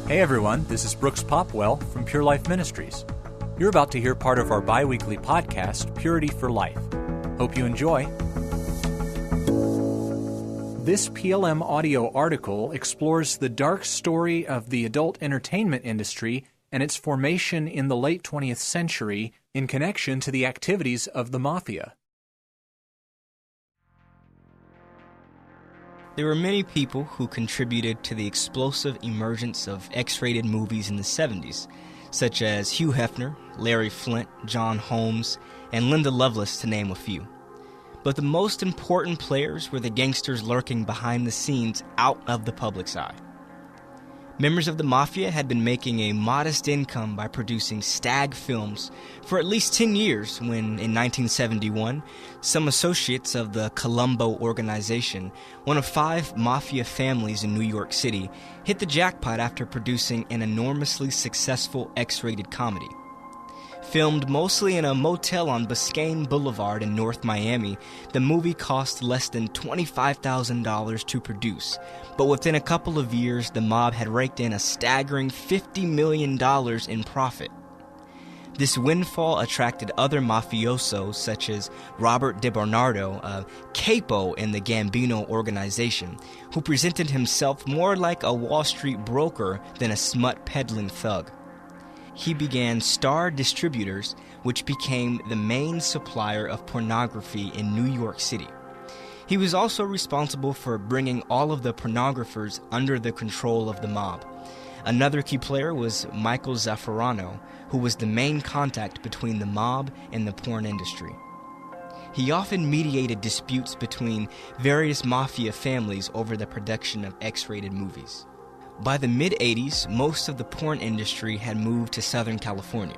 Hey everyone, this is Brooks Popwell from Pure Life Ministries. You're about to hear part of our bi-weekly podcast, Purity for Life. Hope you enjoy. This PLM audio article explores the dark story of the adult entertainment industry and its formation in the late 20th century in connection to the activities of the Mafia. There were many people who contributed to the explosive emergence of X-rated movies in the 70s, such as Hugh Hefner, Larry Flynt, John Holmes, and Linda Lovelace, to name a few. But the most important players were the gangsters lurking behind the scenes out of the public's eye. Members of the Mafia had been making a modest income by producing stag films for at least 10 years when, in 1971, some associates of the Colombo organization, one of 5 Mafia families in New York City, hit the jackpot after producing an enormously successful X-rated comedy. Filmed mostly in a motel on Biscayne Boulevard in North Miami, the movie cost less than $25,000 to produce, but within a couple of years, the mob had raked in a staggering $50 million in profit. This windfall attracted other mafiosos such as Robert DiBernardo, a capo in the Gambino organization, who presented himself more like a Wall Street broker than a smut-peddling thug. He began Star Distributors, which became the main supplier of pornography in New York City. He was also responsible for bringing all of the pornographers under the control of the mob. Another key player was Michael Zaffarano, who was the main contact between the mob and the porn industry. He often mediated disputes between various mafia families over the production of X-rated movies. By the mid-'80s, most of the porn industry had moved to Southern California.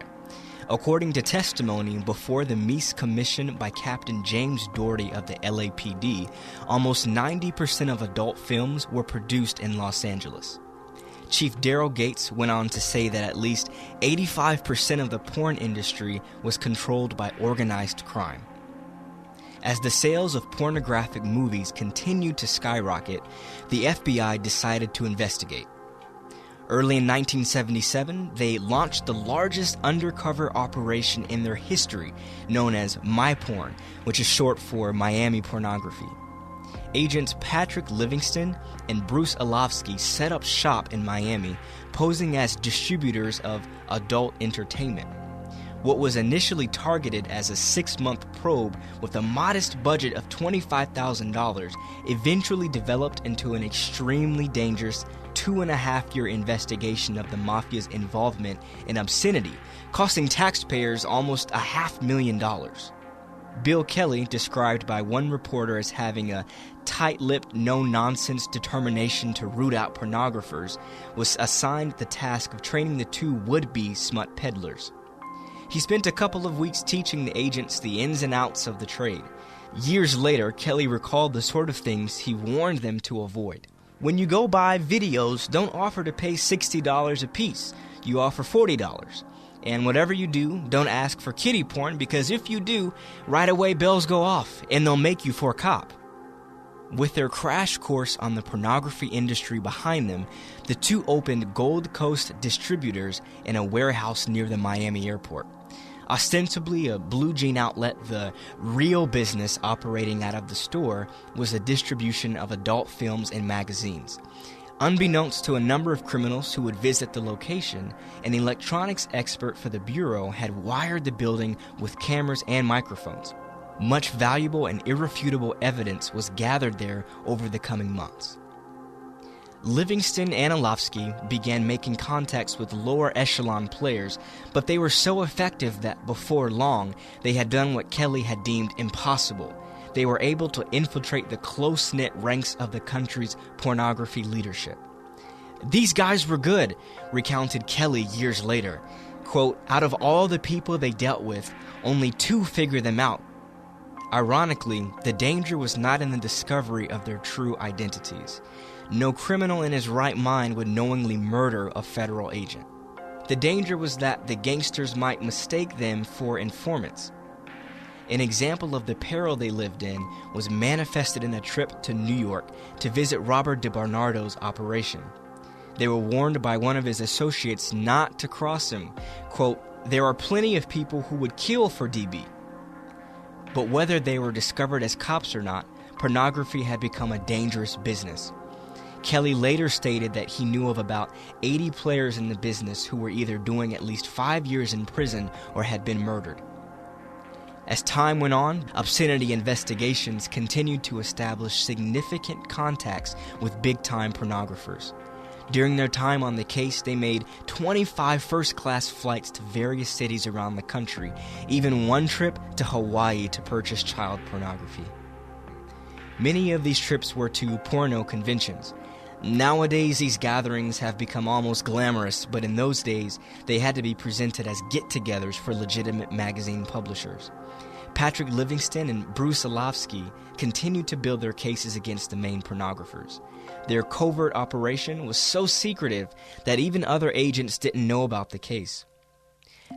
According to testimony before the Meese Commission by Captain James Doherty of the LAPD, almost 90% of adult films were produced in Los Angeles. Chief Daryl Gates went on to say that at least 85% of the porn industry was controlled by organized crime. As the sales of pornographic movies continued to skyrocket, the FBI decided to investigate. Early in 1977, they launched the largest undercover operation in their history, known as MyPorn, which is short for Miami Pornography. Agents Patrick Livingston and Bruce Alofsky set up shop in Miami, posing as distributors of adult entertainment. What was initially targeted as a 6-month probe with a modest budget of $25,000 eventually developed into an extremely dangerous 2.5-year investigation of the Mafia's involvement in obscenity, costing taxpayers almost $500,000. Bill Kelly, described by one reporter as having a tight-lipped, no-nonsense determination to root out pornographers, was assigned the task of training the 2 would-be smut peddlers. He spent a couple of weeks teaching the agents the ins and outs of the trade. Years later, Kelly recalled the sort of things he warned them to avoid. When you go buy videos, don't offer to pay $60 a piece. You offer $40. And whatever you do, don't ask for kiddie porn, because if you do, right away bells go off and they'll make you for a cop. With their crash course on the pornography industry behind them, the 2 opened Gold Coast Distributors in a warehouse near the Miami airport. Ostensibly a blue jean outlet, the real business operating out of the store was the distribution of adult films and magazines. Unbeknownst to a number of criminals who would visit the location, an electronics expert for the Bureau had wired the building with cameras and microphones. Much valuable and irrefutable evidence was gathered there over the coming months. Livingston and Alofsky began making contacts with lower echelon players, but they were so effective that before long, they had done what Kelly had deemed impossible. They were able to infiltrate the close-knit ranks of the country's pornography leadership. "These guys were good," recounted Kelly years later. Quote, "Out of all the people they dealt with, only 2 figured them out." Ironically, the danger was not in the discovery of their true identities. No criminal in his right mind would knowingly murder a federal agent. The danger was that the gangsters might mistake them for informants. An example of the peril they lived in was manifested in a trip to New York to visit Robert DiBernardo's operation. They were warned by one of his associates not to cross him. Quote, "There are plenty of people who would kill for DB." But whether they were discovered as cops or not, pornography had become a dangerous business. Kelly later stated that he knew of about 80 players in the business who were either doing at least 5 years in prison or had been murdered. As time went on, obscenity investigations continued to establish significant contacts with big-time pornographers. During their time on the case, they made 25 first-class flights to various cities around the country, even one trip to Hawaii to purchase child pornography. Many of these trips were to porno conventions. Nowadays, these gatherings have become almost glamorous, but in those days, they had to be presented as get-togethers for legitimate magazine publishers. Patrick Livingston and Bruce Alofsky continued to build their cases against the main pornographers. Their covert operation was so secretive that even other agents didn't know about the case.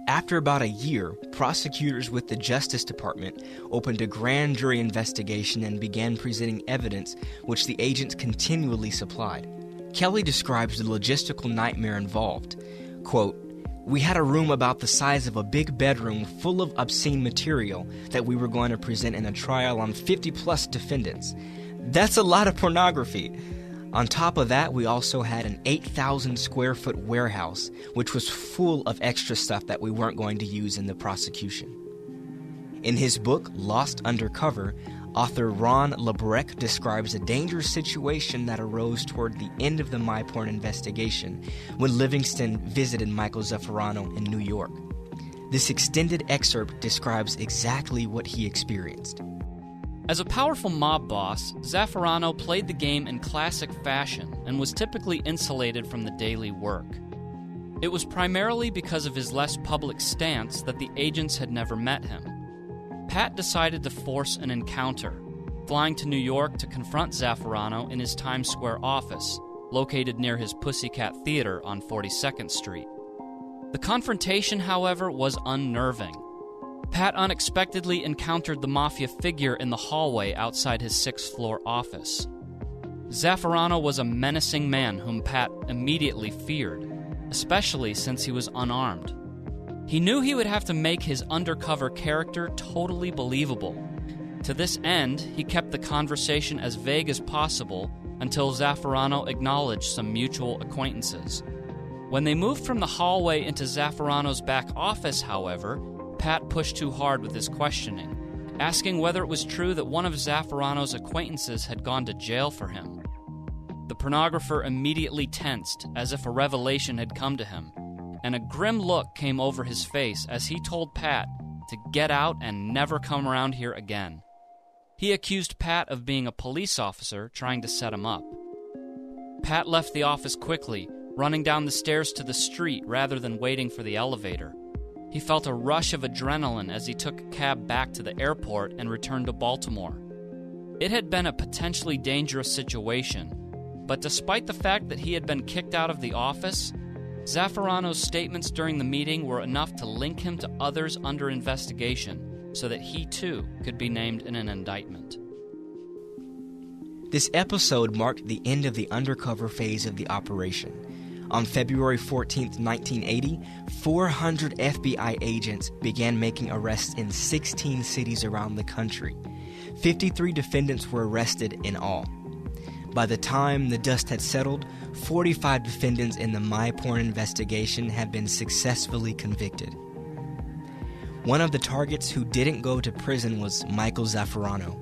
After about a year, prosecutors with the Justice Department opened a grand jury investigation and began presenting evidence which the agents continually supplied. Kelly describes the logistical nightmare involved. Quote, "We had a room about the size of a big bedroom full of obscene material that we were going to present in a trial on 50-plus defendants. That's a lot of pornography. On top of that, we also had an 8,000 square foot warehouse, which was full of extra stuff that we weren't going to use in the prosecution." In his book, Lost Undercover, author Ron Lebrecht describes a dangerous situation that arose toward the end of the MyPorn investigation when Livingston visited Michael Zaffarano in New York. This extended excerpt describes exactly what he experienced. As a powerful mob boss, Zaffarano played the game in classic fashion and was typically insulated from the daily work. It was primarily because of his less public stance that the agents had never met him. Pat decided to force an encounter, flying to New York to confront Zaffarano in his Times Square office, located near his Pussycat Theater on 42nd Street. The confrontation, however, was unnerving. Pat unexpectedly encountered the Mafia figure in the hallway outside his 6th-floor office. Zaffarano was a menacing man whom Pat immediately feared, especially since he was unarmed. He knew he would have to make his undercover character totally believable. To this end, he kept the conversation as vague as possible until Zaffarano acknowledged some mutual acquaintances. When they moved from the hallway into Zaffarano's back office, however, Pat pushed too hard with his questioning, asking whether it was true that one of Zaffarano's acquaintances had gone to jail for him. The pornographer immediately tensed, as if a revelation had come to him, and a grim look came over his face as he told Pat to get out and never come around here again. He accused Pat of being a police officer trying to set him up. Pat left the office quickly, running down the stairs to the street rather than waiting for the elevator. He felt a rush of adrenaline as he took a cab back to the airport and returned to Baltimore. It had been a potentially dangerous situation, but despite the fact that he had been kicked out of the office, Zaffarano's statements during the meeting were enough to link him to others under investigation so that he too could be named in an indictment. This episode marked the end of the undercover phase of the operation. On February 14, 1980, 400 FBI agents began making arrests in 16 cities around the country. 53 defendants were arrested in all. By the time the dust had settled, 45 defendants in the MyPorn investigation had been successfully convicted. One of the targets who didn't go to prison was Michael Zaffarano.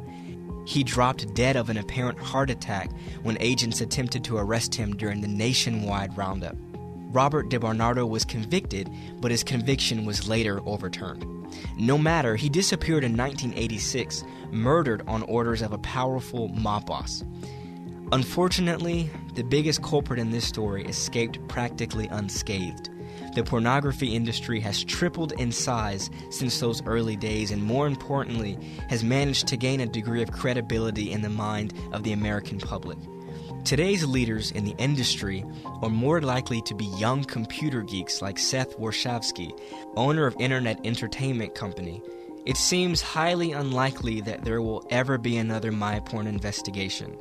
He dropped dead of an apparent heart attack when agents attempted to arrest him during the nationwide roundup. Robert DeBarnardo was convicted, but his conviction was later overturned. No matter, he disappeared in 1986, murdered on orders of a powerful mob boss. Unfortunately, the biggest culprit in this story escaped practically unscathed. The pornography industry has tripled in size since those early days and, more importantly, has managed to gain a degree of credibility in the mind of the American public. Today's leaders in the industry are more likely to be young computer geeks like Seth Warshawski, owner of Internet Entertainment Company. It seems highly unlikely that there will ever be another MyPorn investigation.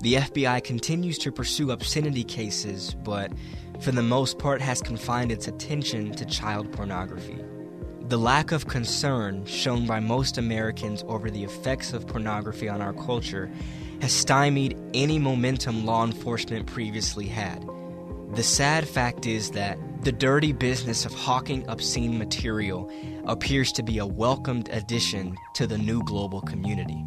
The FBI continues to pursue obscenity cases, but for the most part has confined its attention to child pornography. The lack of concern shown by most Americans over the effects of pornography on our culture has stymied any momentum law enforcement previously had. The sad fact is that the dirty business of hawking obscene material appears to be a welcomed addition to the new global community.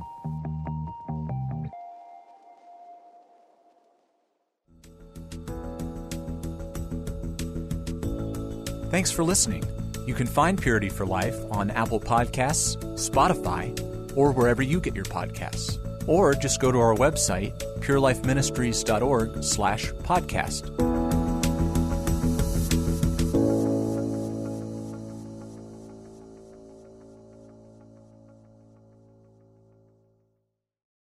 Thanks for listening. You can find Purity for Life on Apple Podcasts, Spotify, or wherever you get your podcasts. Or just go to our website, purelifeministries.org/podcast.